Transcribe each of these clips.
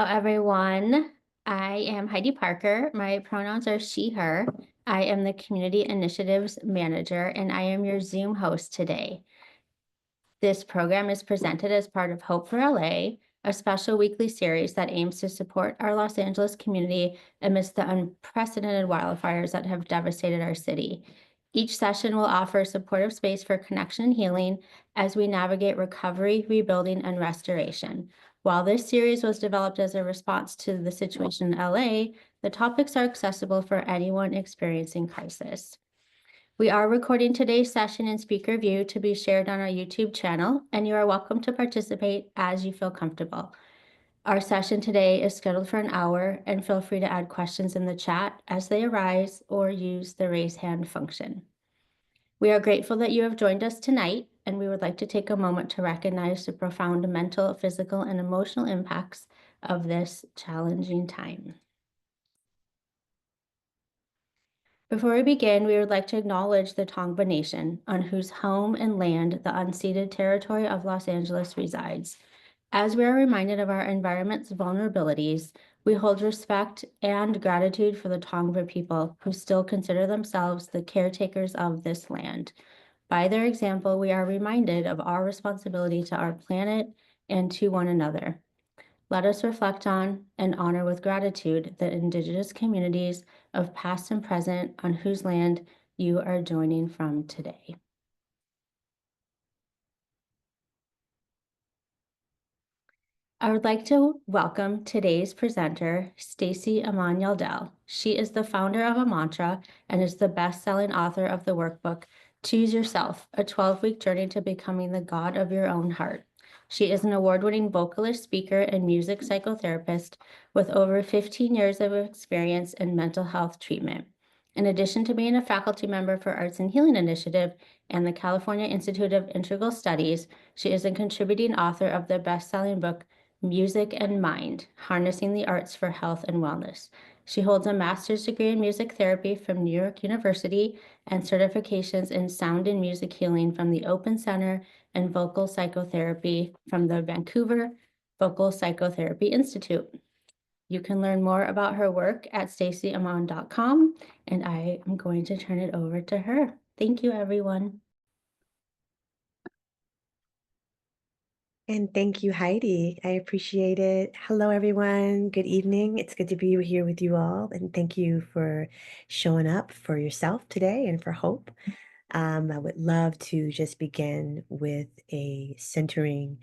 everyone. I am Heidi Parker. My pronouns are she, her. I am the Community Initiatives Manager, and I am your Zoom host today. This program is presented as part of Hope for LA, a special weekly series that aims to support our Los Angeles community amidst the unprecedented wildfires that have devastated our city. Each session will offer a supportive space for connection and healing as we navigate recovery, rebuilding, and restoration. While this series was developed as a response to the situation in LA, the topics are accessible for anyone experiencing crisis. We are recording today's session in speaker view to be shared on our YouTube channel, and you are welcome to participate as you feel comfortable. Our session today is scheduled for an hour, and feel free to add questions in the chat as they arise or use the raise hand function. We are grateful that you have joined us tonight, and we would like to take a moment to recognize the profound mental, physical, and emotional impacts of this challenging time. Before we begin, we would like to acknowledge the Tongva Nation, on whose home and land the unceded territory of Los Angeles resides. As we are reminded of our environment's vulnerabilities, we hold respect and gratitude for the Tongva people who still consider themselves the caretakers of this land. By their example, we are reminded of our responsibility to our planet and to one another. Let us reflect on and honor with gratitude the Indigenous communities of past and present on whose land you are joining from today. I would like to welcome today's presenter, Stacie Aamon Yeldell. She is the founder of Amöntra and is the best-selling author of the workbook, Choose Yourself, a 12-week journey to becoming the God of your own heart. She is an award-winning vocalist, speaker, and music psychotherapist with over 15 years of experience in mental health treatment. In addition to being a faculty member for Arts and Healing Initiative and the California Institute of Integral Studies, she is a contributing author of the best-selling book, Music and Mind, Harnessing the Arts for Health and Wellness. She holds a master's degree in music therapy from New York University and certifications in sound and music healing from the Open Center and vocal psychotherapy from the Vancouver Vocal Psychotherapy Institute. You can learn more about her work at stacieaamon.com, and I am going to turn it over to her. Thank you, everyone. And thank you, Heidi. I appreciate it. Hello, everyone. Good evening. It's good to be here with you all. And thank you for showing up for yourself today and for Hope. I would love to just begin with a centering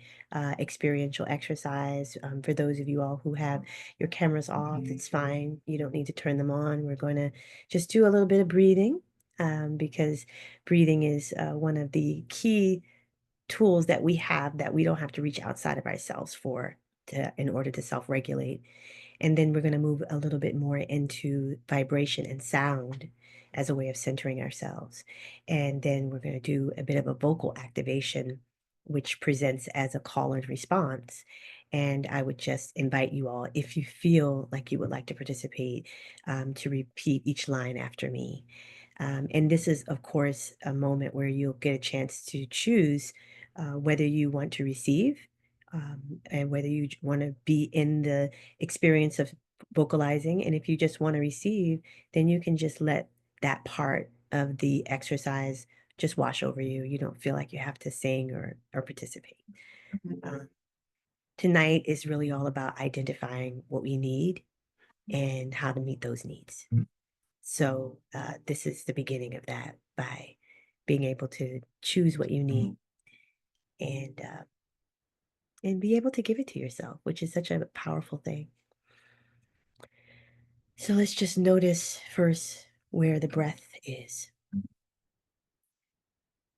experiential exercise. For those of you all who have your cameras off, it's fine. You don't need to turn them on. We're going to just do a little bit of breathing because breathing is one of the key tools that we have that we don't have to reach outside of ourselves in order to self-regulate. And then we're going to move a little bit more into vibration and sound as a way of centering ourselves. And then we're going to do a bit of a vocal activation, which presents as a call and response. And I would just invite you all, if you feel like you would like to participate, to repeat each line after me. And this is, of course, a moment where you'll get a chance to choose whether you want to receive and whether you want to be in the experience of vocalizing. And if you just want to receive, then you can just let that part of the exercise just wash over you. You don't feel like you have to sing or participate. Tonight is really all about identifying what we need and how to meet those needs. So this is the beginning of that, by being able to choose what you need and be able to give it to yourself, which is such a powerful thing. So let's just notice first where the breath is.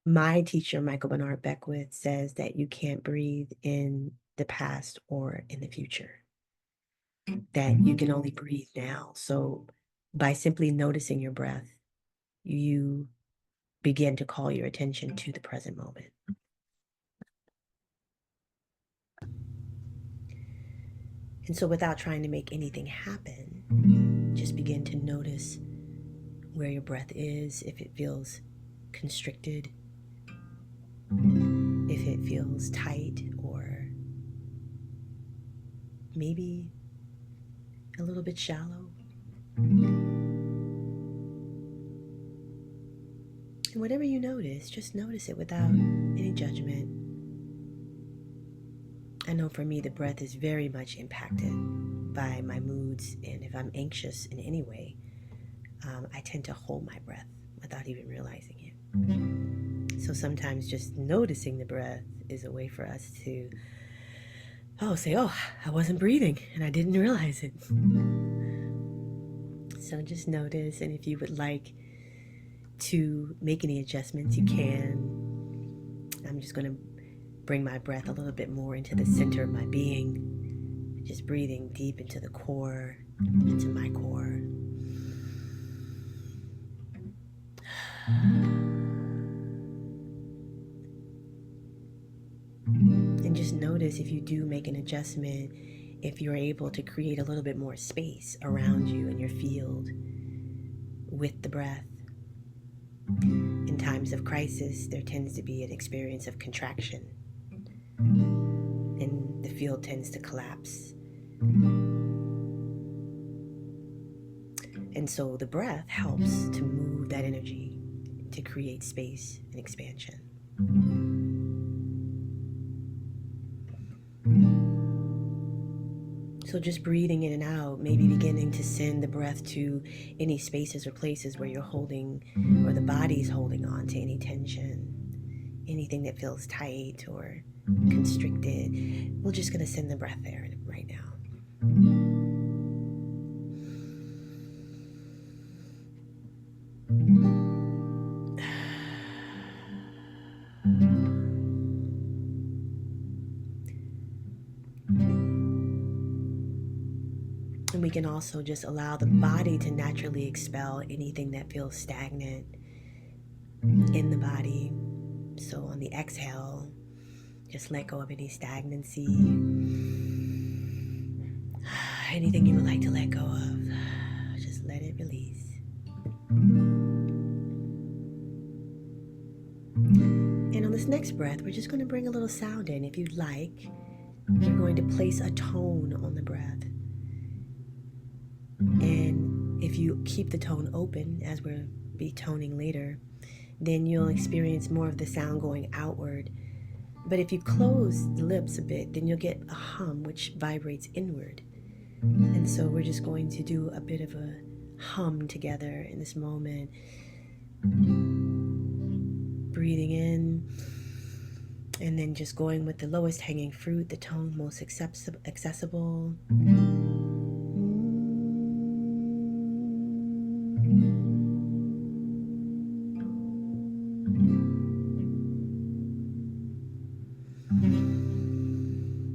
My teacher, Michael Bernard Beckwith, says that you can't breathe in the past or in the future, that you can only breathe now. So by simply noticing your breath, you begin to call your attention to the present moment. And so without trying to make anything happen, just begin to notice where your breath is, if it feels constricted, if it feels tight, or maybe a little bit shallow. And whatever you notice, just notice it without any judgment. I know for me, the breath is very much impacted by my moods, and if I'm anxious in any way, I tend to hold my breath without even realizing it. So sometimes just noticing the breath is a way for us to say, I wasn't breathing and I didn't realize it. So just notice, and if you would like to make any adjustments, you can. I'm just going to bring my breath a little bit more into the center of my being, just breathing deep into the core, into my core. And just notice if you do make an adjustment, if you're able to create a little bit more space around you in your field with the breath. In times of crisis, there tends to be an experience of contraction, and the field tends to collapse. And so the breath helps to move that energy to create space and expansion. So just breathing in and out, maybe beginning to send the breath to any spaces or places where you're holding, or the body's holding on to any tension, anything that feels tight or constricted. We're just going to send the breath there right now. And we can also just allow the body to naturally expel anything that feels stagnant in the body. So on the exhale, just let go of any stagnancy. Anything you would like to let go of, just let it release. And on this next breath, we're just going to bring a little sound in. If you'd like, we're going to place a tone on the breath. And if you keep the tone open, as we'll be toning later, then you'll experience more of the sound going outward. But if you close the lips a bit, then you'll get a hum which vibrates inward. And so we're just going to do a bit of a hum together in this moment. Breathing in, and then just going with the lowest hanging fruit, the tone most accessible.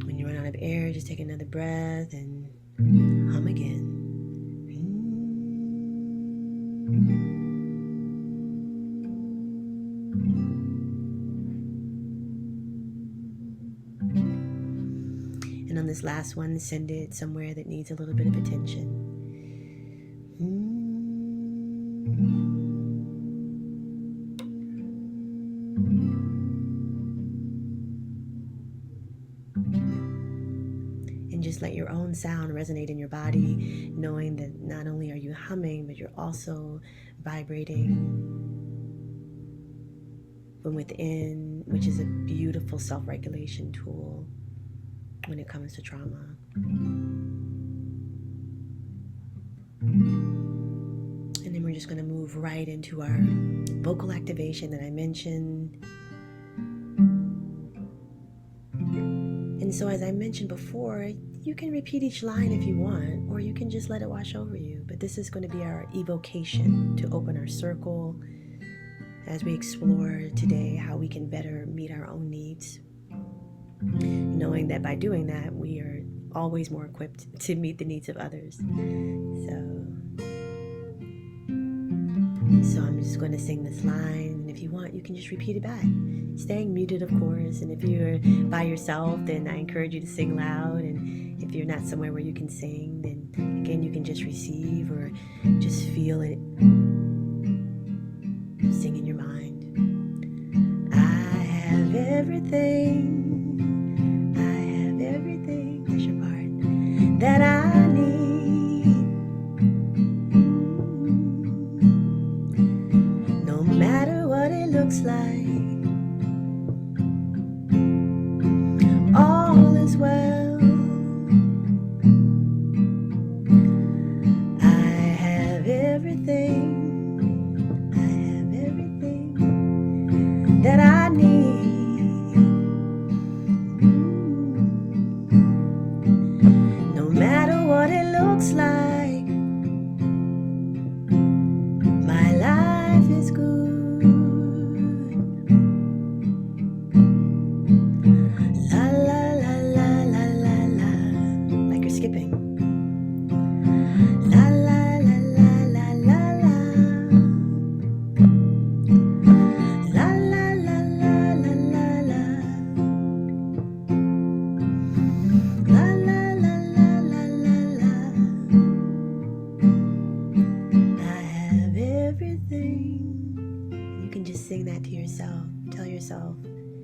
When you run out of air, just take another breath and hum again. And on this last one, send it somewhere that needs a little bit of attention. And just let your own sound resonate in your body, knowing that not only are you humming, but you're also vibrating from within, which is a beautiful self-regulation tool when it comes to trauma. And then we're just going to move right into our vocal activation that I mentioned. And so as I mentioned before, you can repeat each line if you want, or you can just let it wash over you. But this is going to be our evocation to open our circle as we explore today how we can better meet our own needs, knowing that by doing that, we are always more equipped to meet the needs of others. So I'm just going to sing this line, and if you want, you can just repeat it back, staying muted, of course. And if you're by yourself, then I encourage you to sing loud. And if you're not somewhere where you can sing, then again, you can just receive or just feel it. Sing in your mind. I have everything. I have everything. That's your part. That I need. La la la la la la la. La la la la la la la. La la la la la la la. I have everything. You can just sing that to yourself. Tell yourself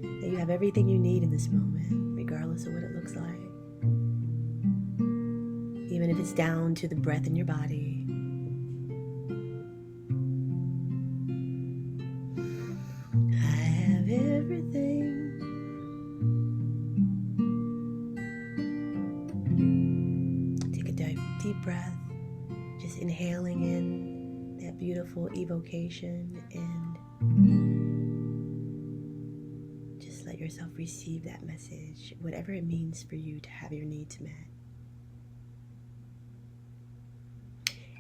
that you have everything you need in this moment, regardless of what it looks like. Even if it's down to the breath in your body. I have everything. Take a deep breath, just inhaling in that beautiful evocation, and just let yourself receive that message, whatever it means for you to have your needs met.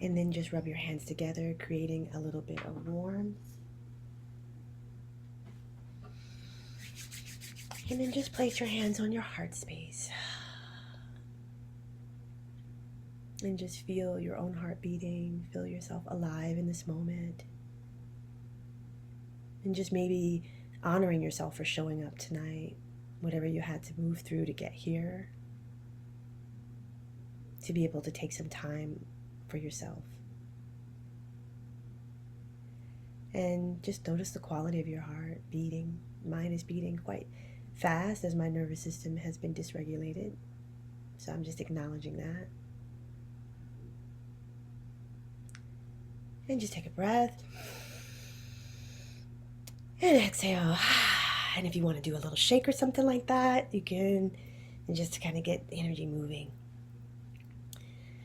And then just rub your hands together, creating a little bit of warmth. And then just place your hands on your heart space. And just feel your own heart beating. Feel yourself alive in this moment. And just maybe honoring yourself for showing up tonight. Whatever you had to move through to get here. To be able to take some time for yourself. And just notice the quality of your heart beating. Mine is beating quite fast as my nervous system has been dysregulated. So I'm just acknowledging that. And just take a breath. And exhale. And if you want to do a little shake or something like that, you can. And just to kind of get the energy moving.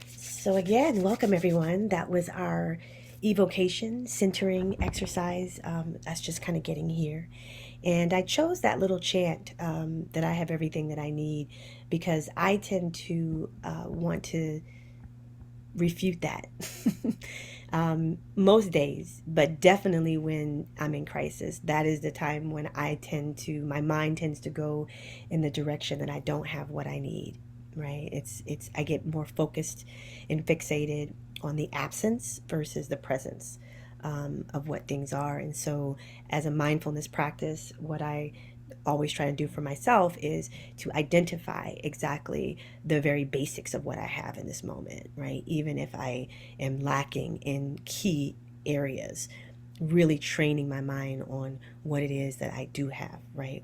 So again, welcome everyone. That was our evocation, centering exercise. That's just kind of getting here. And I chose that little chant, that I have everything that I need, because I tend to want to refute that most days, but definitely when I'm in crisis. That is the time when my mind tends to go in the direction that I don't have what I need. Right? I get more focused and fixated on the absence versus the presence of what things are. And so as a mindfulness practice, what I always try to do for myself is to identify exactly the very basics of what I have in this moment, right? Even if I am lacking in key areas, really training my mind on what it is that I do have, right?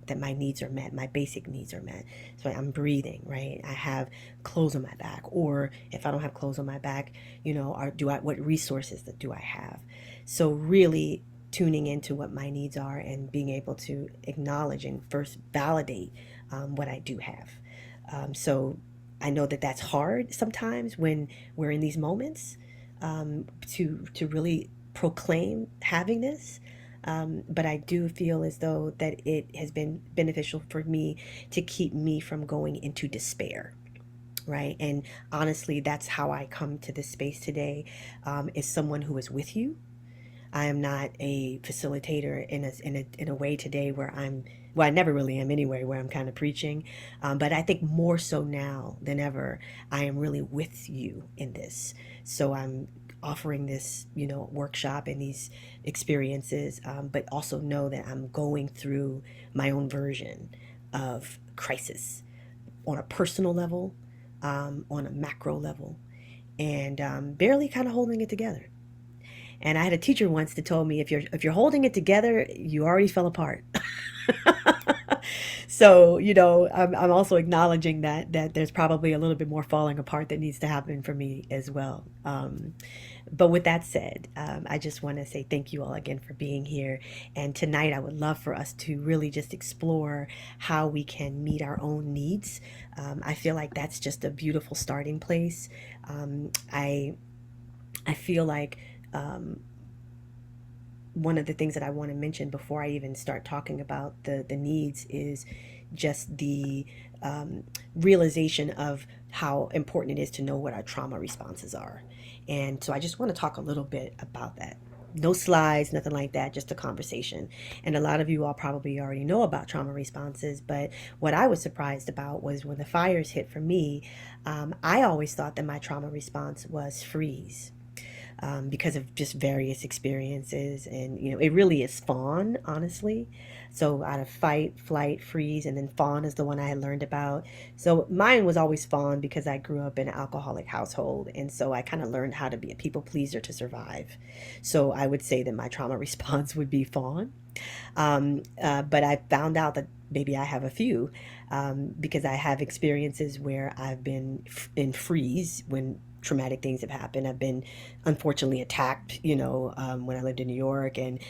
That my needs are met, my basic needs are met. So I'm breathing, right? I have clothes on my back, or if I don't have clothes on my back, what resources do I have? So really tuning into what my needs are and being able to acknowledge and first validate what I do have. So I know that that's hard sometimes when we're in these moments, to really proclaim having this, but I do feel as though that it has been beneficial for me to keep me from going into despair, right? And honestly, that's how I come to this space today, is someone who is with you. I am not a facilitator in a way today where I never really am anyway, where I'm kind of preaching, but I think more so now than ever, I am really with you in this. So I'm offering this, workshop and these experiences, but also know that I'm going through my own version of crisis on a personal level, on a macro level, and barely kind of holding it together. And I had a teacher once that told me, if you're holding it together, you already fell apart. So, I'm also acknowledging that there's probably a little bit more falling apart that needs to happen for me as well. But with that said, I just want to say thank you all again for being here. And tonight I would love for us to really just explore how we can meet our own needs. I feel like that's just a beautiful starting place. I feel like one of the things that I want to mention before I even start talking about the needs is just the realization of how important it is to know what our trauma responses are. And so I just want to talk a little bit about that no slides, nothing like that, just a conversation. And a lot of you all probably already know about trauma responses, but what I was surprised about was when the fires hit for me, I always thought that my trauma response was freeze. Because of just various experiences, and it really is fawn, honestly. So out of fight, flight, freeze, and then fawn is the one I had learned about. So mine was always fawn because I grew up in an alcoholic household, and so I kind of learned how to be a people pleaser to survive. So I would say that my trauma response would be fawn. But I found out that maybe I have a few, because I have experiences where I've been in freeze when traumatic things have happened. I've been unfortunately attacked, when I lived in New York, and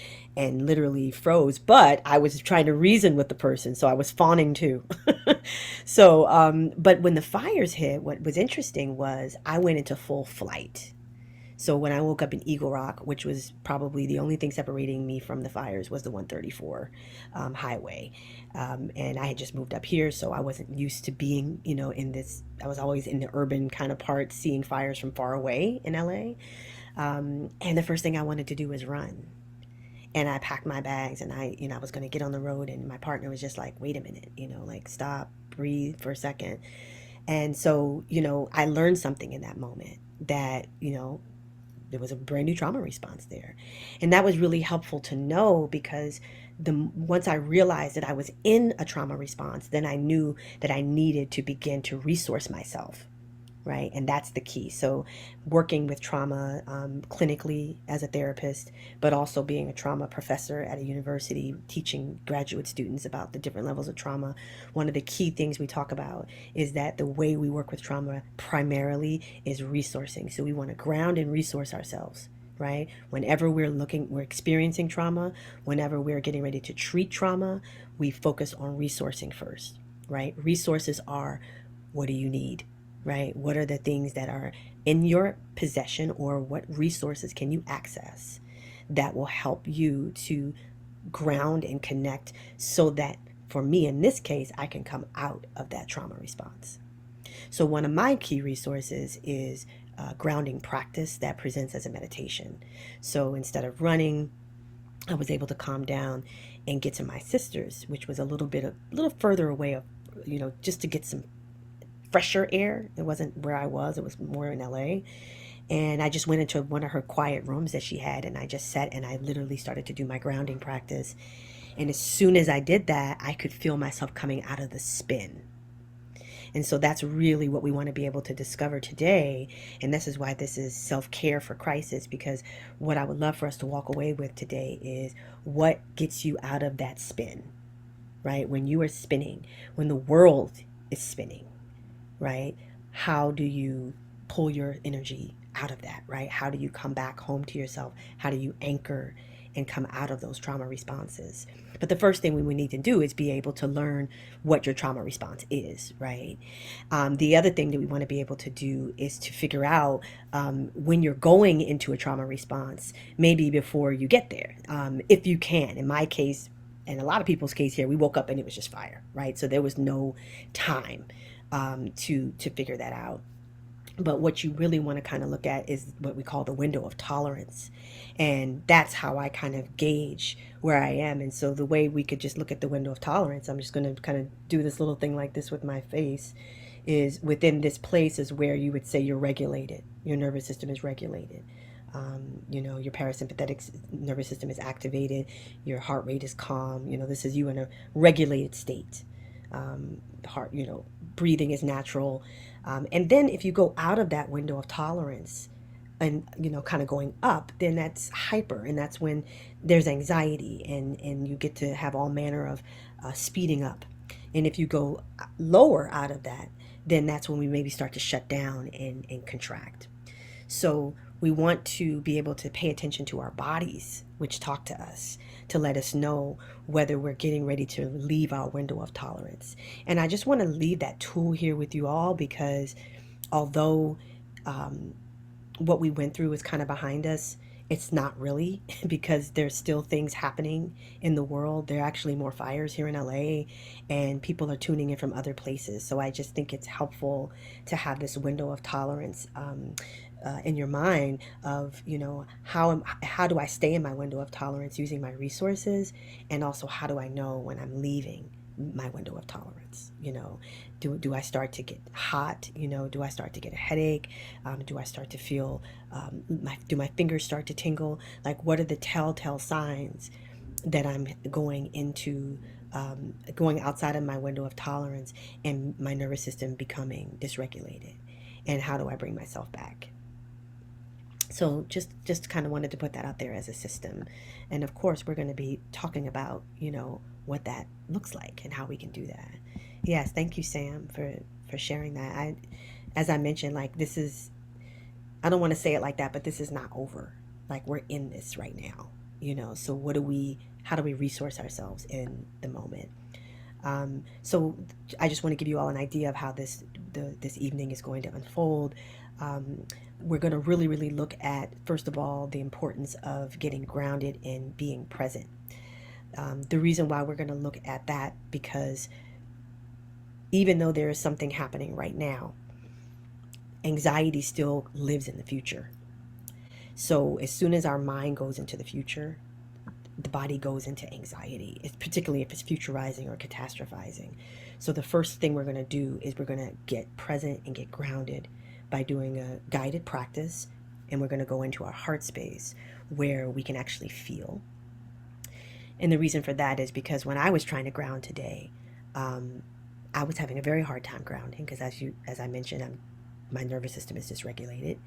literally froze. But I was trying to reason with the person, so I was fawning too. So, but when the fires hit, what was interesting was I went into full flight. So when I woke up in Eagle Rock, which was probably the only thing separating me from the fires, was the 134 highway. And I had just moved up here, so I wasn't used to being, in this. I was always in the urban kind of part, seeing fires from far away in LA. And the first thing I wanted to do was run. And I packed my bags, and I was going to get on the road, and my partner was just like, wait a minute, like stop, breathe for a second. And so, I learned something in that moment that, there was a brand new trauma response there. And that was really helpful to know, because once I realized that I was in a trauma response, then I knew that I needed to begin to resource myself, right? And that's the key. So working with trauma clinically as a therapist, but also being a trauma professor at a university, teaching graduate students about the different levels of trauma. One of the key things we talk about is that the way we work with trauma primarily is resourcing. So we want to ground and resource ourselves, right? Whenever we're experiencing trauma, whenever we're getting ready to treat trauma, we focus on resourcing first, right? Resources are, what do you need? Right? What are the things that are in your possession, or what resources can you access that will help you to ground and connect, so that, for me in this case, I can come out of that trauma response. So one of my key resources is grounding practice that presents as a meditation. So instead of running, I was able to calm down and get to my sister's, which was a little further away, just to get some fresher air. It wasn't where I was, it was more in LA. And I just went into one of her quiet rooms that she had, and I just sat and I literally started to do my grounding practice. And as soon as I did that, I could feel myself coming out of the spin. And so that's really what we want to be able to discover today. And this is why this is self-care for crisis, because what I would love for us to walk away with today is what gets you out of that spin, right? When you are spinning, when the world is spinning, right? How do you pull your energy out of that, right? How do you come back home to yourself? How do you anchor and come out of those trauma responses? But the first thing we would need to do is be able to learn what your trauma response is, right? The other thing that we want to be able to do is to figure out when you're going into a trauma response, maybe before you get there, if you can. In my case, and a lot of people's case here, we woke up and it was just fire, right? So there was no time to figure that out. But what you really want to kind of look at is what we call the window of tolerance. And that's how I kind of gauge where I am. And so the way we could just look at the window of tolerance, I'm just going to kind of do this little thing like this with my face, is within this place is where you would say you're regulated. Your nervous system is regulated. Your parasympathetic nervous system is activated. Your heart rate is calm. This is you in a regulated state. Heart, breathing is natural. And then if you go out of that window of tolerance and, kind of going up, then that's hyper. And that's when there's anxiety, and you get to have all manner of speeding up. And if you go lower out of that, then that's when we maybe start to shut down and contract. So we want to be able to pay attention to our bodies, which talk to us, to let us know whether we're getting ready to leave our window of tolerance. And I just want to leave that tool here with you all, because although what we went through is kind of behind us, It's not really because there's still things happening in the world. There are actually more fires here in LA, and people are tuning in from other places. So I just think it's helpful to have this window of tolerance in your mind of, how do I stay in my window of tolerance using my resources, and also how do I know when I'm leaving my window of tolerance? Do I start to get hot? Do I start to get a headache? Do I start to feel do my fingers start to tingle? Like, what are the telltale signs that I'm going outside of my window of tolerance and my nervous system becoming dysregulated? And how do I bring myself back? So just kind of wanted to put that out there as a system. And of course, we're going to be talking about, what that looks like and how we can do that. Yes, thank you, Sam, for sharing that. As I mentioned, like, this is, I don't want to say it like that, but this is not over. Like, we're in this right now, so how do we resource ourselves in the moment? So I just want to give you all an idea of how this evening is going to unfold. We're going to really, really look at, first of all, the importance of getting grounded and being present. The reason why we're going to look at that, because even though there is something happening right now, anxiety still lives in the future. So as soon as our mind goes into the future, the body goes into anxiety, particularly if it's futurizing or catastrophizing. So the first thing we're going to do is we're going to get present and get grounded by doing a guided practice, and we're going to go into our heart space where we can actually feel. And the reason for that is because when I was trying to ground today, I was having a very hard time grounding because, as I mentioned, my nervous system is dysregulated,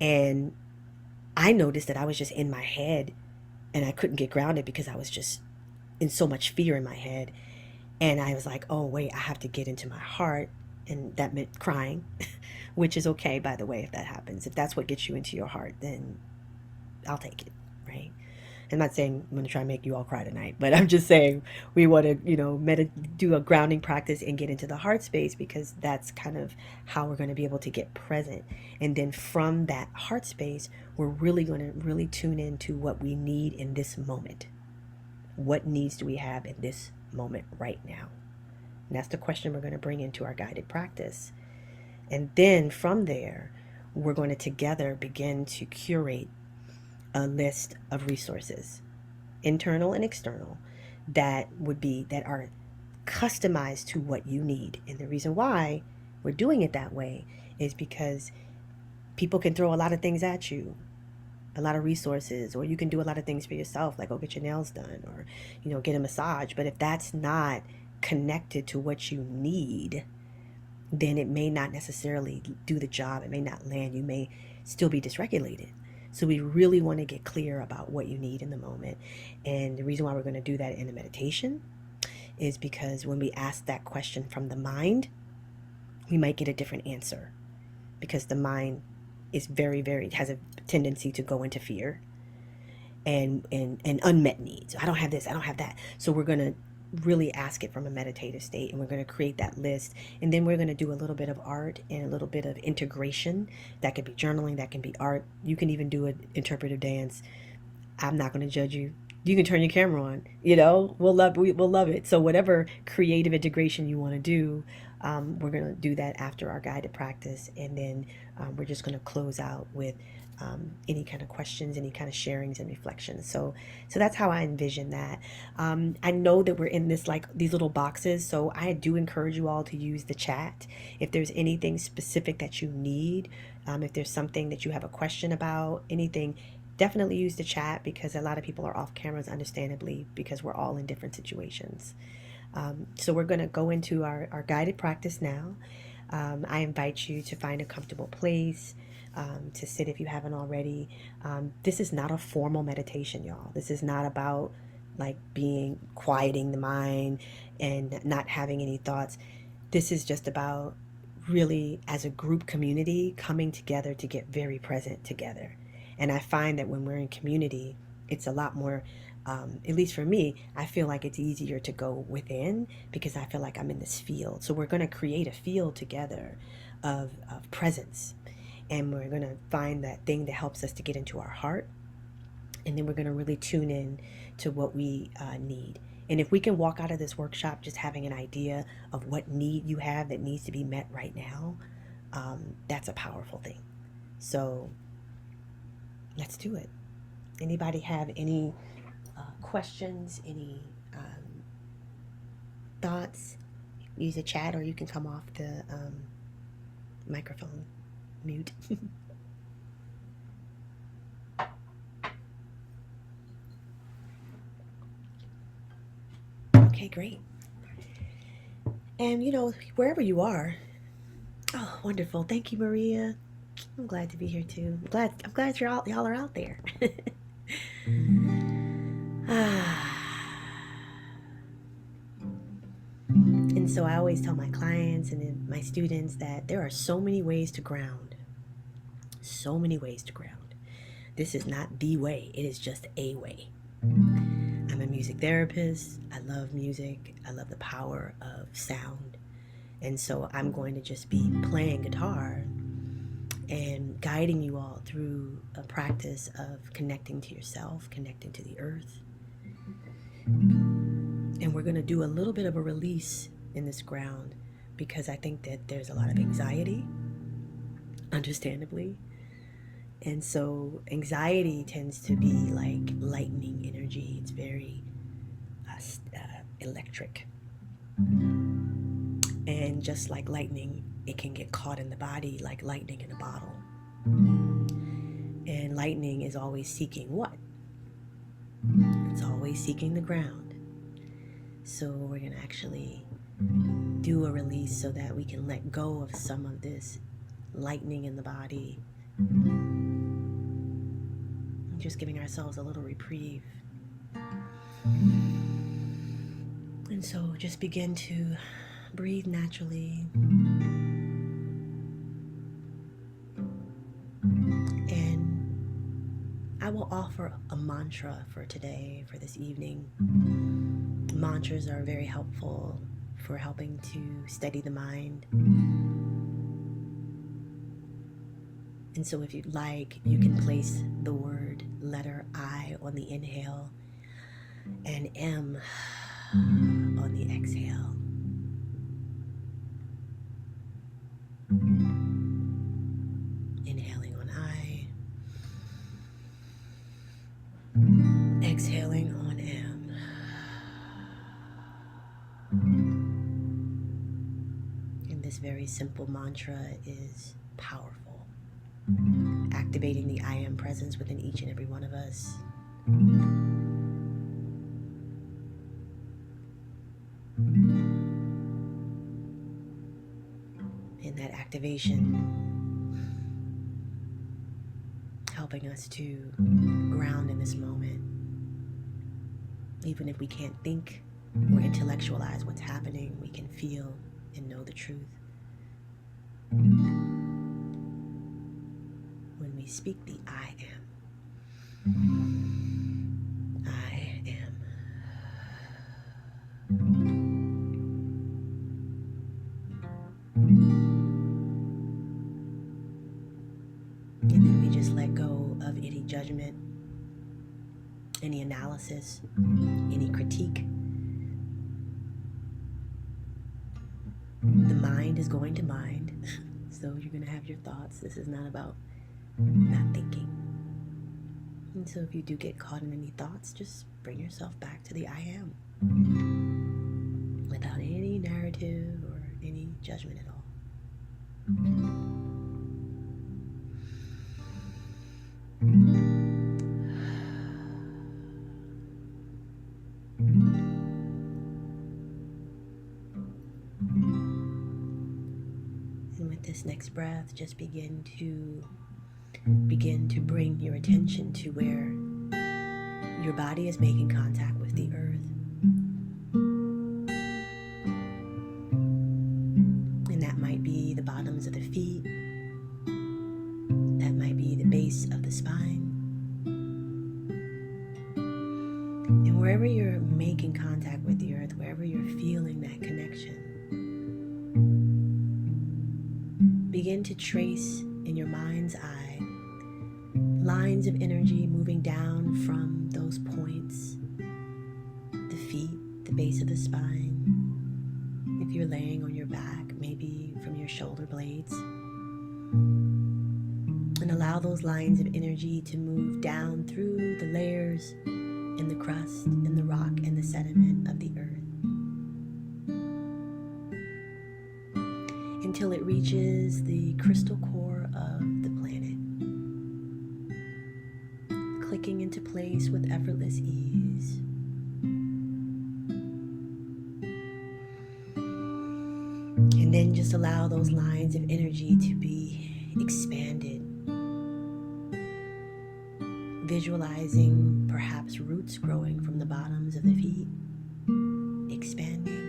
and I noticed that I was just in my head, and I couldn't get grounded because I was just in so much fear in my head. And I was like, oh wait, I have to get into my heart, and that meant crying, which is okay, by the way. If that happens, if that's what gets you into your heart, then I'll take it, right? I'm not saying I'm going to try and make you all cry tonight, but I'm just saying we want to, do a grounding practice and get into the heart space, because that's kind of how we're going to be able to get present. And then from that heart space, we're really going to really tune into what we need in this moment. What needs do we have in this moment right now? And that's the question we're going to bring into our guided practice. And then from there, we're going to together begin to curate a list of resources, internal and external, that are customized to what you need. And the reason why we're doing it that way is because people can throw a lot of things at you, a lot of resources, or you can do a lot of things for yourself, like go get your nails done, or get a massage. But if that's not connected to what you need, then it may not necessarily do the job. It may not land. You may still be dysregulated. So we really want to get clear about what you need in the moment. And the reason why we're going to do that in a meditation is because when we ask that question from the mind, we might get a different answer, because the mind is has a tendency to go into fear and unmet needs. I don't have this, I don't have that. So we're going to really ask it from a meditative state, and we're going to create that list. And then we're going to do a little bit of art and a little bit of integration. That could be journaling, that can be art. You can even do an interpretive dance. I'm not going to judge you. You can turn your camera on, we'll love it. So whatever creative integration you want to do, we're going to do that after our guided practice. And then we're just going to close out with any kind of questions, any kind of sharings and reflections. So that's how I envision that. I know that we're in these little boxes, so I do encourage you all to use the chat. If there's anything specific that you need, if there's something that you have a question about, anything, definitely use the chat, because a lot of people are off cameras, understandably, because we're all in different situations. So we're going to go into our guided practice now. I invite you to find a comfortable place to sit if you haven't already. This is not a formal meditation, y'all. This is not about quieting the mind and not having any thoughts. This is just about really, as a group community, coming together to get very present together. And I find that when we're in community, it's a lot more, at least for me, I feel like it's easier to go within, because I feel like I'm in this field. So we're going to create a field together of presence. And we're going to find that thing that helps us to get into our heart. And then we're going to really tune in to what we need. And if we can walk out of this workshop just having an idea of what need you have that needs to be met right now, that's a powerful thing. So let's do it. Anybody have any questions, any thoughts? Use a chat, or you can come off the microphone mute. Okay, great. And wherever you are, oh, wonderful. Thank you, Maria. I'm glad to be here too. I'm glad y'all are out there. And so I always tell my clients and my students that there are so many ways to ground. So many ways to ground. This is not the way. It is just a way. I'm a music therapist. I love music. I love the power of sound. And so I'm going to just be playing guitar and guiding you all through a practice of connecting to yourself, connecting to the earth. And we're going to do a little bit of a release in this ground because I think that there's a lot of anxiety, understandably. And so anxiety tends to be like lightning energy. It's very electric. And just like lightning, it can get caught in the body like lightning in a bottle. And lightning is always seeking what? It's always seeking the ground. So we're going to actually do a release so that we can let go of some of this lightning in the body. Just giving ourselves a little reprieve. And so just begin to breathe naturally. And I will offer a mantra for today, for this evening. Mantras are very helpful for helping to steady the mind. And so if you'd like, you can place the word letter I on the inhale and M on the exhale. Inhaling on I, exhaling on M. And this very simple mantra is powerful. Activating the I am presence within each and every one of us. And that activation helping us to ground in this moment. Even if we can't think or intellectualize what's happening, we can feel and know the truth. When we speak the I am. I am. And then we just let go of any judgment, any analysis, any critique. The mind is going to mind, so you're going to have your thoughts. This is not about not thinking. And so if you do get caught in any thoughts, just bring yourself back to the I am without any narrative or any judgment at all. And with this next breath, just begin to bring your attention to where your body is making contact with the earth. And that might be the bottoms of the feet. That might be the base of the spine. And wherever you're making contact with the earth, wherever you're feeling that connection, begin to trace in your mind's eye lines of energy moving down from those points, the feet, the base of the spine. If you're laying on your back, maybe from your shoulder blades. And allow those lines of energy to move down through the layers and the crust and the rock and the sediment of the earth until it reaches the crystal core of the planet, clicking into place with effortless ease. And then just allow those lines of energy to be expanded. Visualizing perhaps roots growing from the bottoms of the feet, expanding,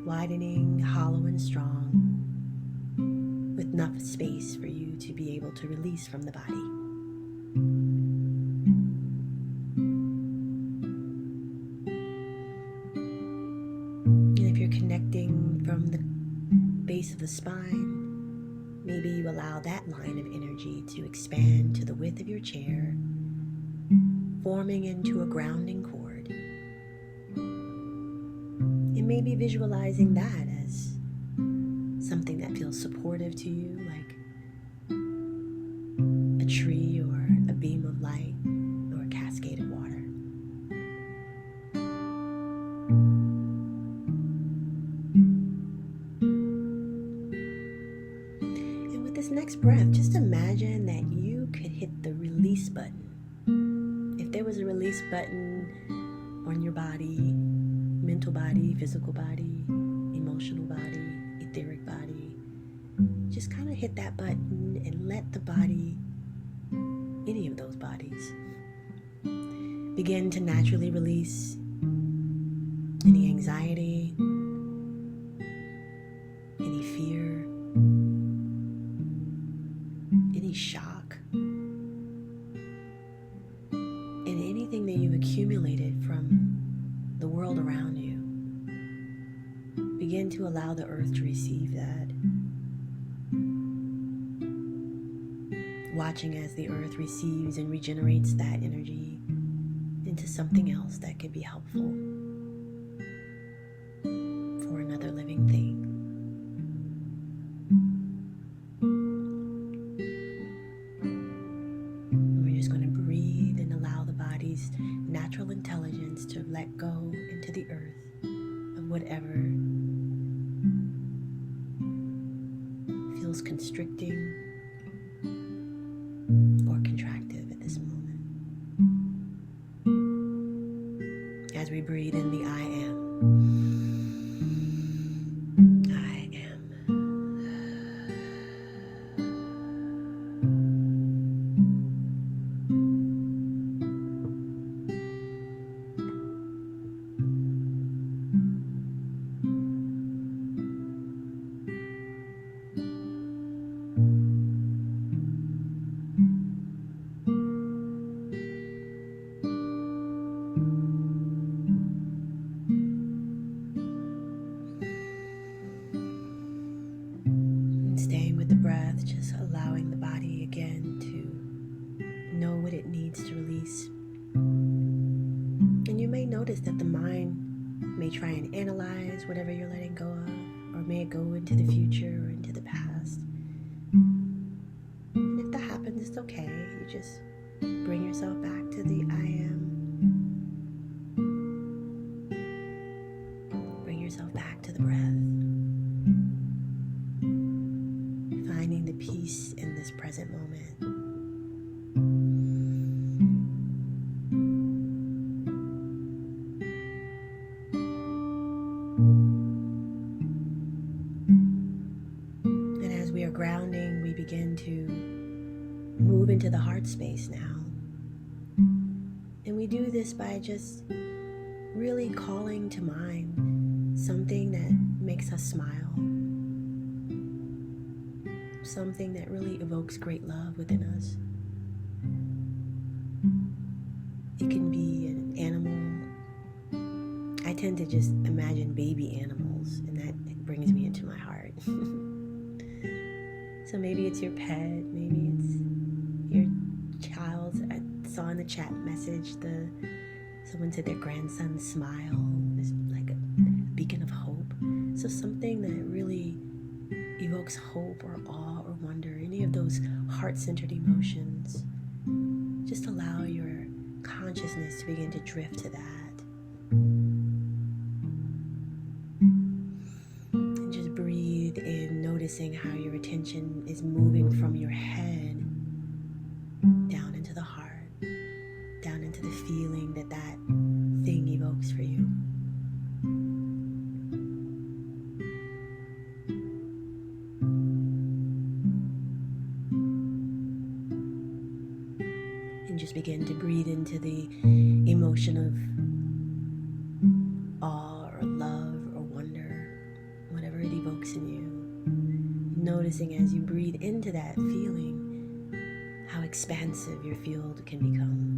widening, hollow and strong, with enough space for you to be able to release from the body. And if you're connecting from the base of the spine, maybe you allow that line of energy to expand to the width of your chair, forming into a grounding cord. And maybe visualizing that as something that feels supportive to you, like a tree or a beam of light or a cascade of water. This next breath, just imagine that you could hit the release button. If there was a release button on your body, mental body, physical body, emotional body, etheric body, just kind of hit that button and let the body, any of those bodies, begin to naturally release any anxiety, any fear, shock, and anything that you've accumulated from the world around you. Begin to allow the earth to receive that. Watching as the earth receives and regenerates that energy into something else that could be helpful for another living thing. Natural intelligence to let go into the earth of whatever feels constricting or contractive at this moment. As we breathe in the I am. Staying with the breath, just allowing the body again to know what it needs to release. And you may notice that the mind may try and analyze whatever you're letting go of, or may it go into the future or into the past. And if that happens, it's okay. You just bring yourself back to the I am. Bring yourself back to the breath. Finding the peace in this present moment. And as we are grounding, we begin to move into the heart space now. And we do this by just really calling to mind something that makes us smile. Something that really evokes great love within us. It can be an animal. I tend to just imagine baby animals, and that brings me into my heart. So maybe it's your pet, maybe it's your child. I saw in the chat message, someone said their grandson's smile is like a beacon of hope. So something that really evokes hope or awe or wonder, any of those heart-centered emotions, just allow your consciousness to begin to drift to that. And just breathe in, noticing how your attention is moving from your head down into the heart, down into the feeling that thing evokes for you. And just begin to breathe into the emotion of awe or love or wonder, whatever it evokes in you. Noticing as you breathe into that feeling, how expansive your field can become.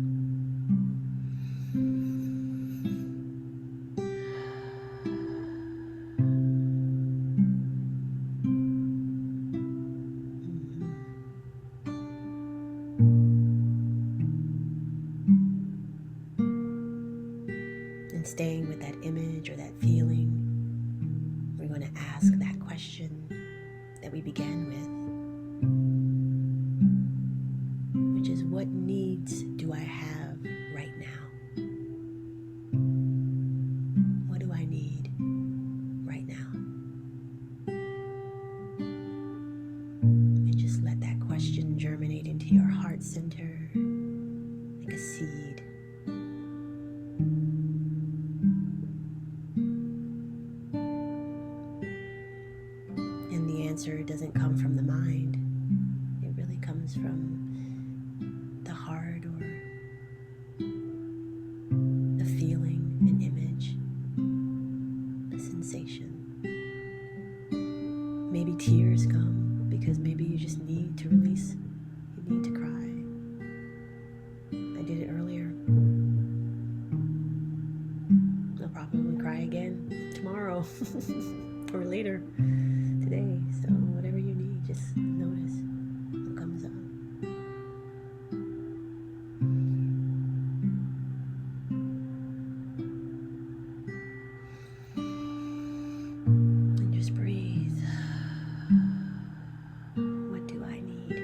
And staying with that image or that feeling, we're going to ask that question that we began with, which is, what needs do I have right now? What do I need right now? And just let that question germinate into your heart center like a seed. And the answer doesn't come from the mind. It really comes from the heart or a feeling, an image, a sensation. Maybe tears come because maybe you just need to release. You need to cry. I did it earlier. I'll probably cry again tomorrow or later today. So whatever you need, just notice what comes up. And just breathe. What do I need?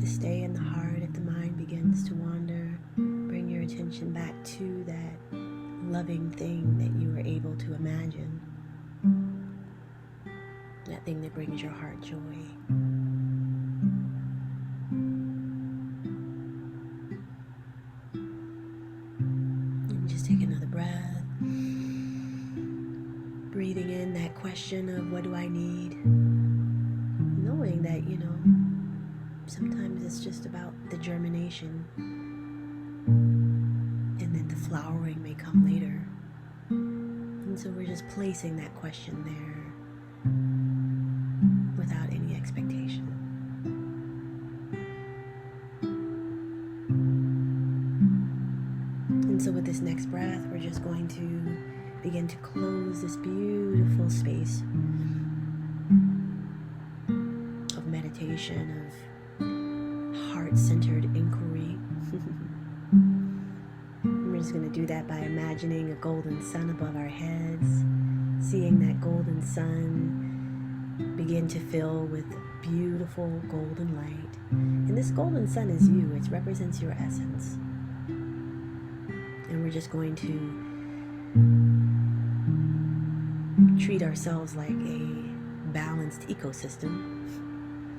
Stay in the heart. If the mind begins to wander, bring your attention back to that loving thing that you were able to imagine, that thing that brings your heart joy. And just take another breath, breathing in that question of what do I need, knowing that, sometimes it's just about the germination, and then the flowering may come later. And so we're just placing that question there without any expectation. And so with this next breath, we're just going to begin to close this beautiful space of meditation, of heart-centered inquiry. We're just going to do that by imagining a golden sun above our heads, seeing that golden sun begin to fill with beautiful golden light. And this golden sun is you. It represents your essence. And we're just going to treat ourselves like a balanced ecosystem.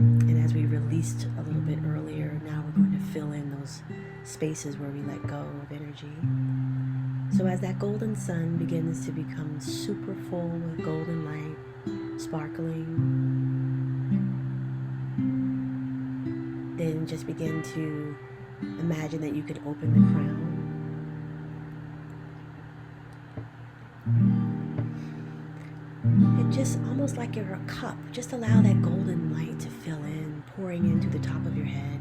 And as we released a little bit earlier, now we're going to fill in those spaces where we let go of energy. So as that golden sun begins to become super full with golden light, sparkling, then just begin to imagine that you could open the crown. And just almost like you're a cup. Just allow that golden light to fill in, pouring into the top of your head,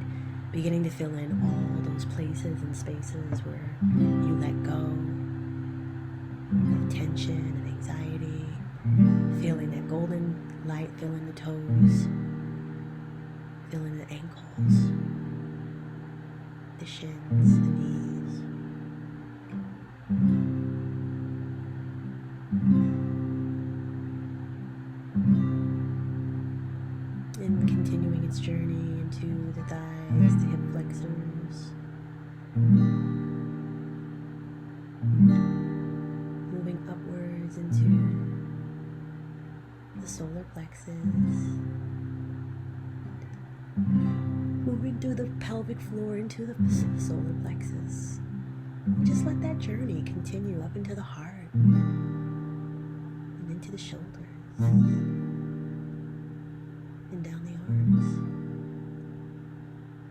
beginning to fill in all those places and spaces where you let go of tension and anxiety, feeling that golden light fill in the toes, fill in the ankles, the shins, the knees. And continuing its journey into the thighs, the hip flexors. Moving upwards into the solar plexus. Moving through the pelvic floor into the solar plexus. Just let that journey continue up into the heart and into the shoulders and down the arms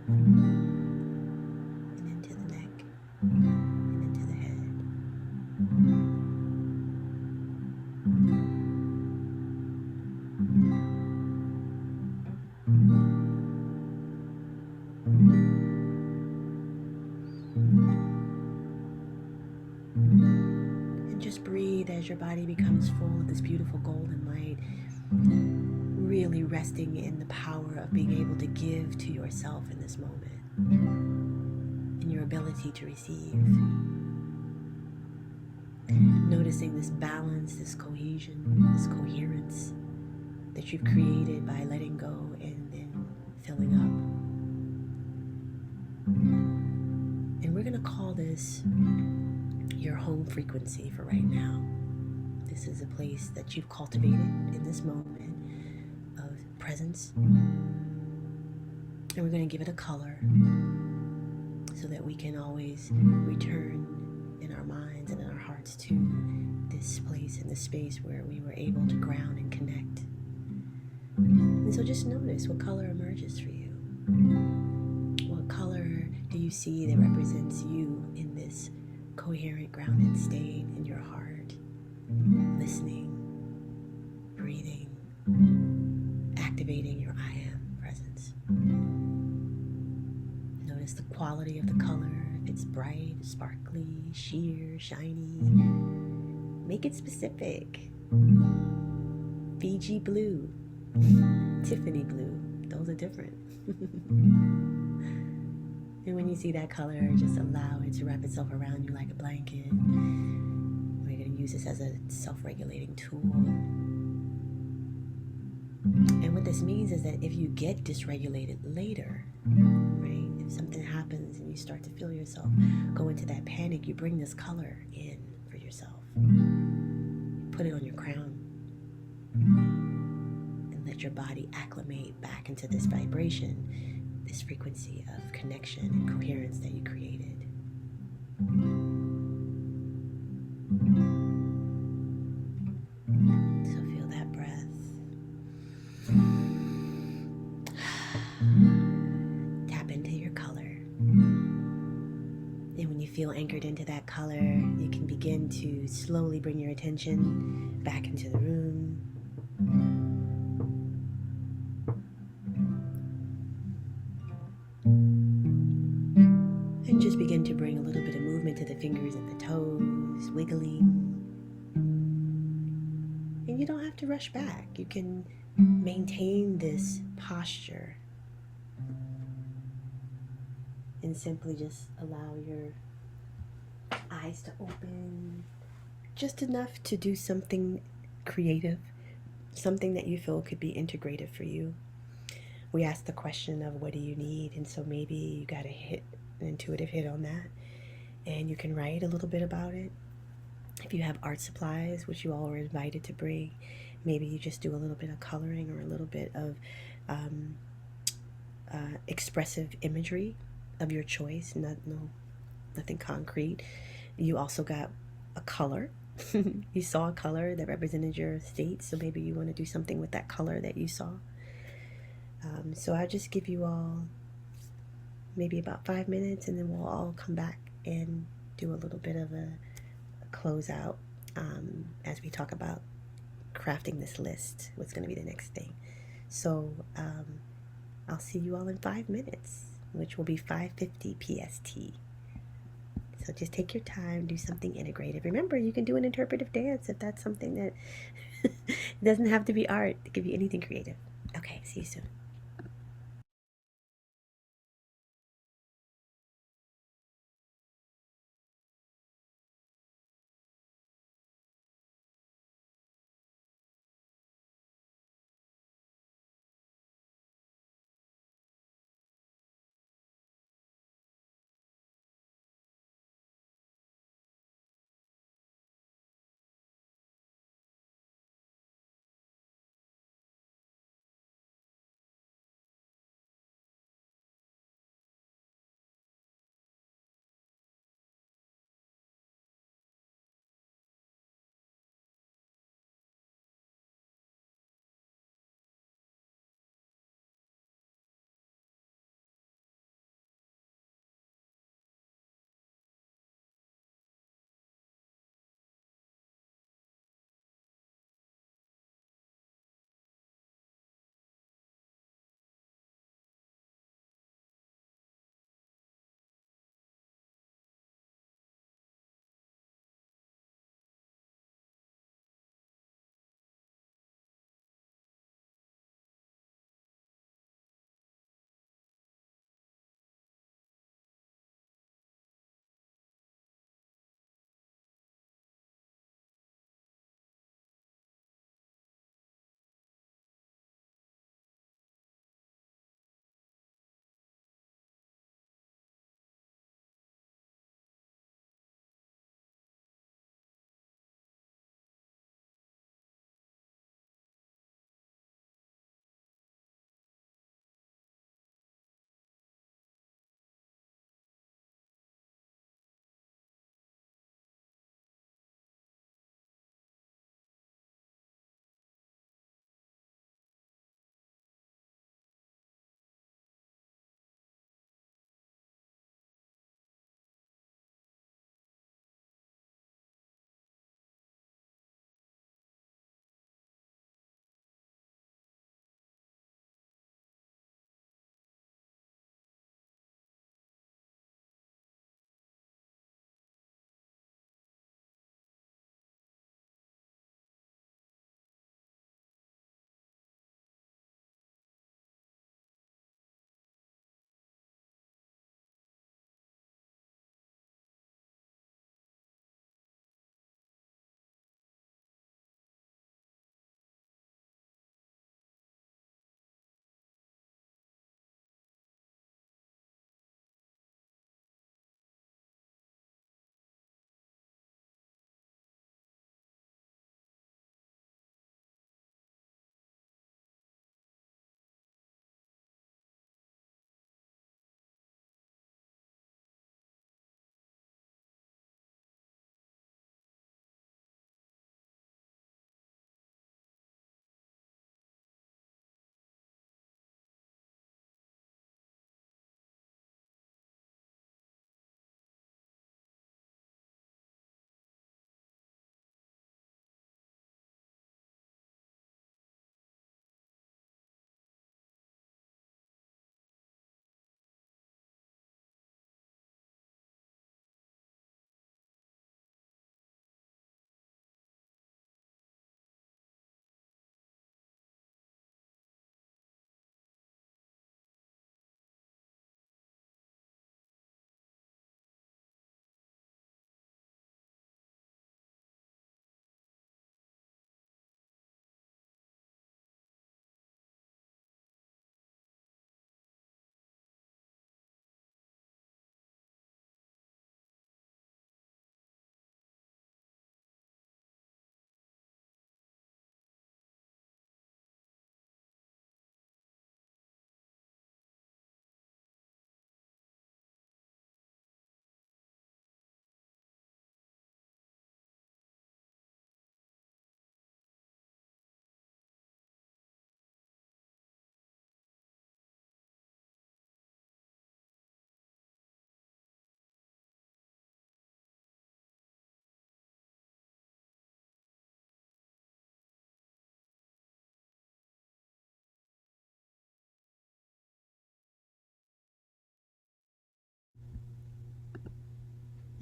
and into the neck and into the head. And just breathe as your body becomes full of this beautiful golden light, really resting in the power of being able to give to yourself in this moment, and your ability to receive. Noticing this balance, this cohesion, this coherence that you've created by letting go and then filling up. And we're going to call this your home frequency for right now. This is a place that you've cultivated in this moment of presence. And we're going to give it a color so that we can always return in our minds and in our hearts to this place and this space where we were able to ground and connect. And so just notice what color emerges for you. What color do you see that represents you in this coherent, grounded state in your heart? Listening, breathing, activating your I am presence. Notice the quality of the color. If it's bright, sparkly, sheer, shiny, make it specific. Fiji blue, Tiffany blue, those are different. And when you see that color, just allow it to wrap itself around you like a blanket. We're going to use this as a self-regulating tool. And what this means is that if you get dysregulated later, right, if something happens and you start to feel yourself go into that panic, you bring this color in for yourself. Put it on your crown and let your body acclimate back into this vibration, this frequency of connection and coherence that you created. So feel that breath. Tap into your color. And when you feel anchored into that color, you can begin to slowly bring your attention back into the room. And just begin to bring a little bit of movement to the fingers and the toes, wiggling. And you don't have to rush back. You can maintain this posture and simply just allow your eyes to open just enough to do something creative, something that you feel could be integrative for you. We ask the question of what do you need, and so maybe you got to hit an intuitive hit on that, and you can write a little bit about it. If you have art supplies, which you all were invited to bring, maybe you just do a little bit of coloring or a little bit of expressive imagery of your choice. Nothing concrete. You also got a color. You saw a color that represented your state, so maybe you want to do something with that color that you saw. So I'll just give you all maybe about 5 minutes, and then we'll all come back and do a little bit of a closeout as we talk about crafting this list. What's going to be the next thing? So I'll see you all in 5 minutes, which will be 5:50 PST. So just take your time, do something integrative. Remember, you can do an interpretive dance if that's something that it doesn't have to be art. It could be anything creative. Okay, see you soon.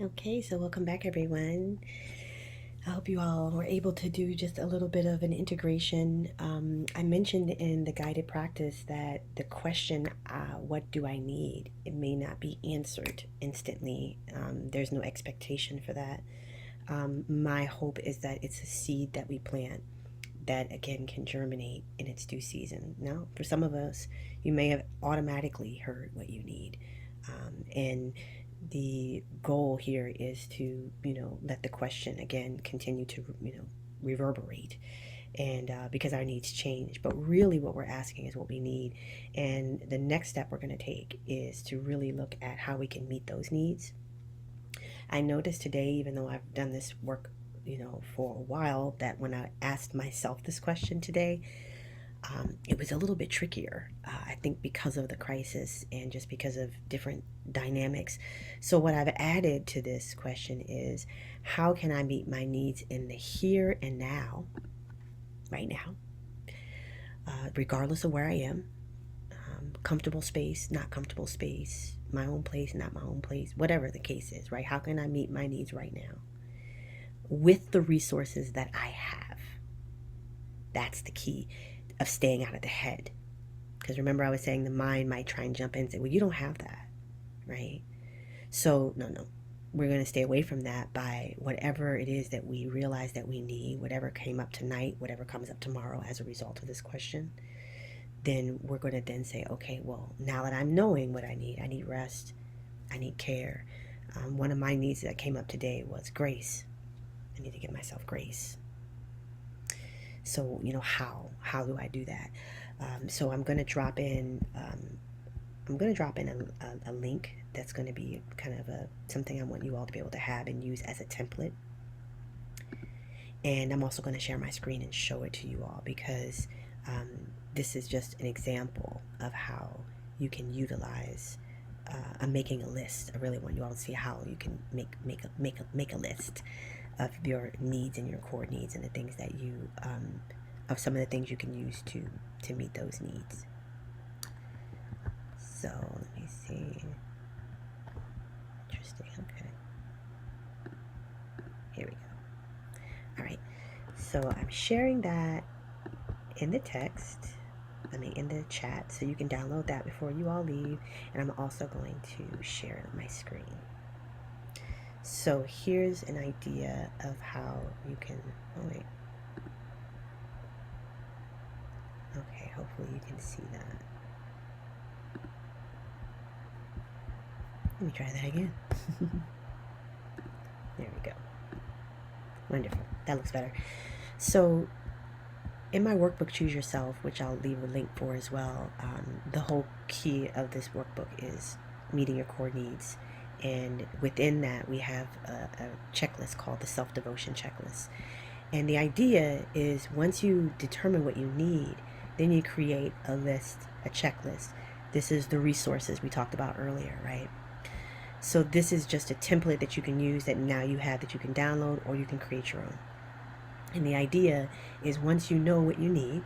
Okay, so welcome back, everyone. I hope you all were able to do just a little bit of an integration. I mentioned in the guided practice that the question, what do I need? It may not be answered instantly. There's no expectation for that. My hope is that it's a seed that we plant that again can germinate in its due season. Now, for some of us, you may have automatically heard what you need. And the goal here is to, let the question again continue to, reverberate. And because our needs change. But really, what we're asking is what we need. And the next step we're going to take is to really look at how we can meet those needs. I noticed today, even though I've done this work for a while, that when I asked myself this question today, it was a little bit trickier. I think because of the crisis and just because of different dynamics. So what I've added to this question is, how can I meet my needs in the here and now, right now, regardless of where I am, comfortable space, not comfortable space, my own place, not my own place, whatever the case is, right? How can I meet my needs right now with the resources that I have? That's the key of staying out of the head. Because remember, I was saying the mind might try and jump in and say, well, you don't have that, right? So, no. We're going to stay away from that by whatever it is that we realize that we need, whatever came up tonight, whatever comes up tomorrow as a result of this question. Then we're going to then say, okay, well, now that I'm knowing what I need rest, I need care. One of my needs that came up today was grace. I need to give myself grace. So, how do I do that? So I'm going to drop in a link that's going to be kind of something I want you all to be able to have and use as a template. And I'm also going to share my screen and show it to you all, because this is just an example of how you can utilize. I'm making a list. I really want you all to see how you can make a list of your needs and your core needs and the things that you of some of the things you can use to meet those needs. So let me see. Interesting. Okay. Here we go. All right. So I'm sharing that in the in the chat, so you can download that before you all leave. And I'm also going to share my screen. So here's an idea of how you can, Okay, hopefully you can see that. Let me try that again. There we go. Wonderful. That looks better. So in my workbook, Choose Yourself, which I'll leave a link for as well, the whole key of this workbook is meeting your core needs. And within that, we have a checklist called the Self-Devotion Checklist. And the idea is, once you determine what you need, then you create a list, a checklist. This is the resources we talked about earlier, right? So this is just a template that you can use, that now you have, that you can download, or you can create your own. And the idea is, once you know what you need,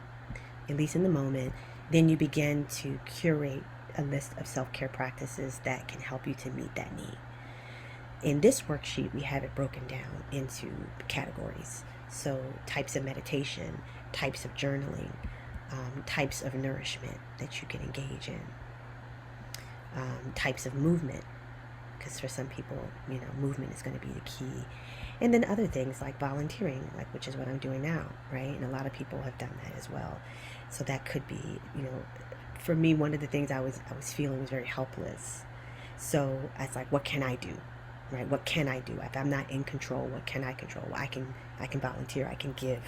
at least in the moment, then you begin to curate a list of self-care practices that can help you to meet that need. In this worksheet, we have it broken down into categories. So types of meditation, types of journaling, types of nourishment that you can engage in, types of movement, because for some people, movement is going to be the key. And then other things like volunteering, which is what I'm doing now, right? And a lot of people have done that as well. So that could be, for me, one of the things I was feeling was very helpless. So I was like, what can I do, right? What can I do? If I'm not in control, what can I control? Well, I can volunteer. I can give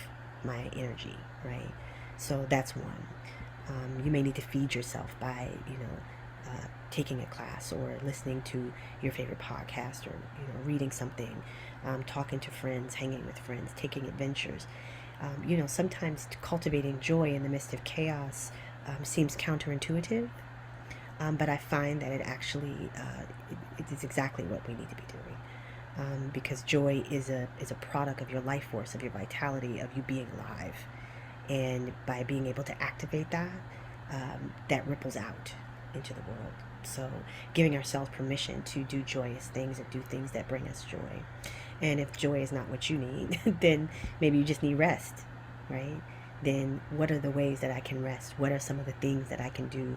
my energy, right? So that's one. You may need to feed yourself by, taking a class, or listening to your favorite podcast, or reading something, talking to friends, hanging with friends, taking adventures. Sometimes cultivating joy in the midst of chaos seems counterintuitive, but I find that it actually it is exactly what we need to be doing, because joy is a product of your life force, of your vitality, of you being alive, and by being able to activate that, that ripples out. into the world. So giving ourselves permission to do joyous things and do things that bring us joy. And if joy is not what you need, then maybe you just need rest, right? Then what are the ways that I can rest? What are some of the things that I can do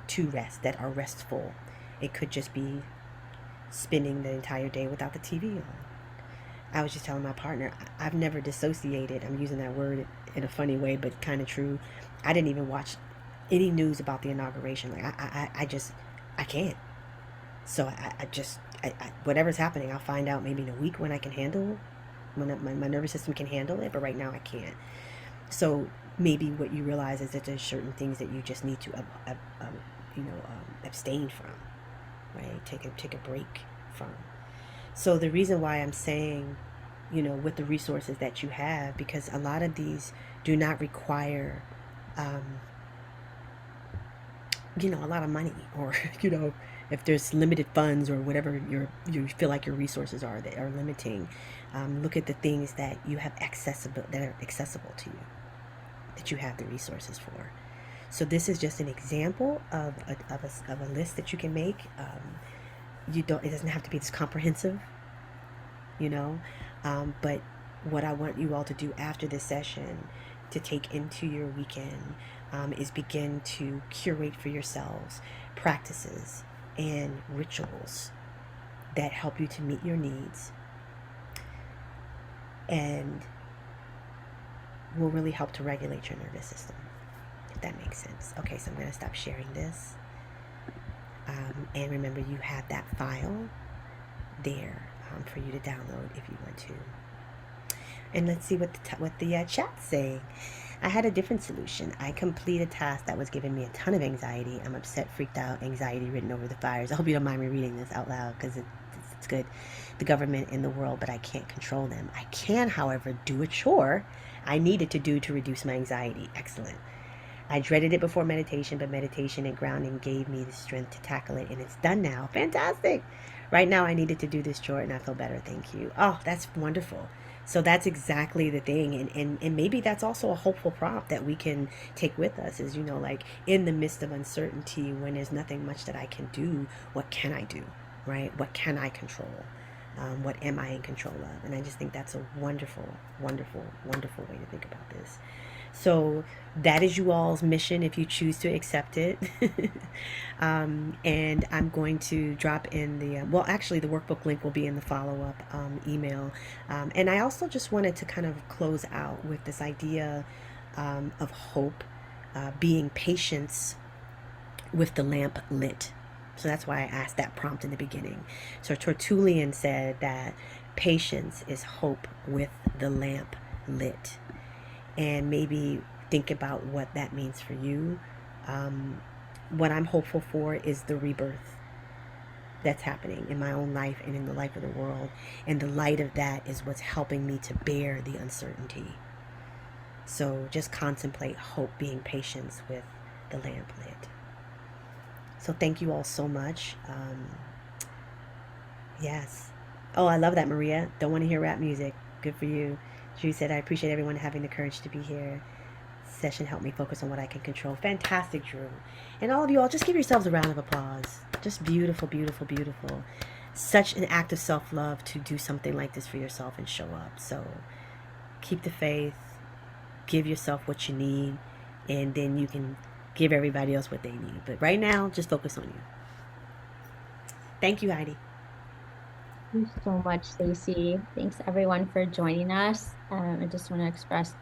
to rest that are restful? It could just be spending the entire day without the TV on. I was just telling my partner, I've never dissociated. I'm using that word in a funny way, but kind of true. I didn't even watch any news about the inauguration. Like I can't. So whatever's happening, I'll find out maybe in a week when I can handle, when my nervous system can handle it. But right now I can't. So maybe what you realize is that there's certain things that you just need to, abstain from, right? Take a break from. So the reason why I'm saying, with the resources that you have, because a lot of these do not require, a lot of money, or, if there's limited funds or whatever you feel like your resources are that are limiting, look at the things that you have that are accessible to you, that you have the resources for. So this is just an example of a list that you can make. It doesn't have to be this comprehensive, but what I want you all to do after this session to take into your weekend is begin to curate for yourselves practices and rituals that help you to meet your needs and will really help to regulate your nervous system, if that makes sense. Okay, so I'm going to stop sharing this. And remember, you have that file there for you to download if you want to. And let's see what the chat's saying. I had a different solution. I complete a task that was giving me a ton of anxiety. I'm upset, freaked out, anxiety written over the fires. I hope you don't mind me reading this out loud because it's good. The government and the world, but I can't control them. I can, however, do a chore I needed to do to reduce my anxiety. Excellent. I dreaded it before meditation, but meditation and grounding gave me the strength to tackle it, and it's done now. Fantastic. Right now, I needed to do this chore, and I feel better. Thank you. Oh, that's wonderful. So that's exactly the thing. And maybe that's also a hopeful prompt that we can take with us is, like in the midst of uncertainty, when there's nothing much that I can do, what can I do, right? What can I control? What am I in control of? And I just think that's a wonderful, wonderful, wonderful way to think about this. So that is you all's mission if you choose to accept it. And I'm going to drop in the workbook link will be in the follow-up email. And I also just wanted to kind of close out with this idea of hope being patience with the lamp lit. So that's why I asked that prompt in the beginning. So Tertullian said that patience is hope with the lamp lit. And maybe think about what that means for you. What I'm hopeful for is the rebirth that's happening in my own life and in the life of the world. And the light of that is what's helping me to bear the uncertainty. So just contemplate hope being patience with the lamp lit. So thank you all so much. Yes. Oh, I love that, Maria. Don't want to hear rap music. Good for you. Drew said, I appreciate everyone having the courage to be here. Session helped me focus on what I can control. Fantastic, Drew. And all of you all, just give yourselves a round of applause. Just beautiful, beautiful, beautiful. Such an act of self-love to do something like this for yourself and show up. So keep the faith. Give yourself what you need. And then you can give everybody else what they need. But right now, just focus on you. Thank you, Heidi. Thank you so much, Stacie. Thanks everyone for joining us. I just want to express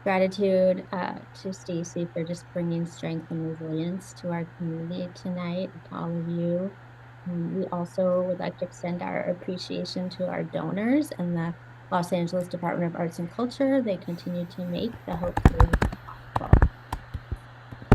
gratitude to Stacie for just bringing strength and resilience to our community tonight, to all of you. We also would like to extend our appreciation to our donors and the Los Angeles Department of Arts and Culture. They continue to make the Hope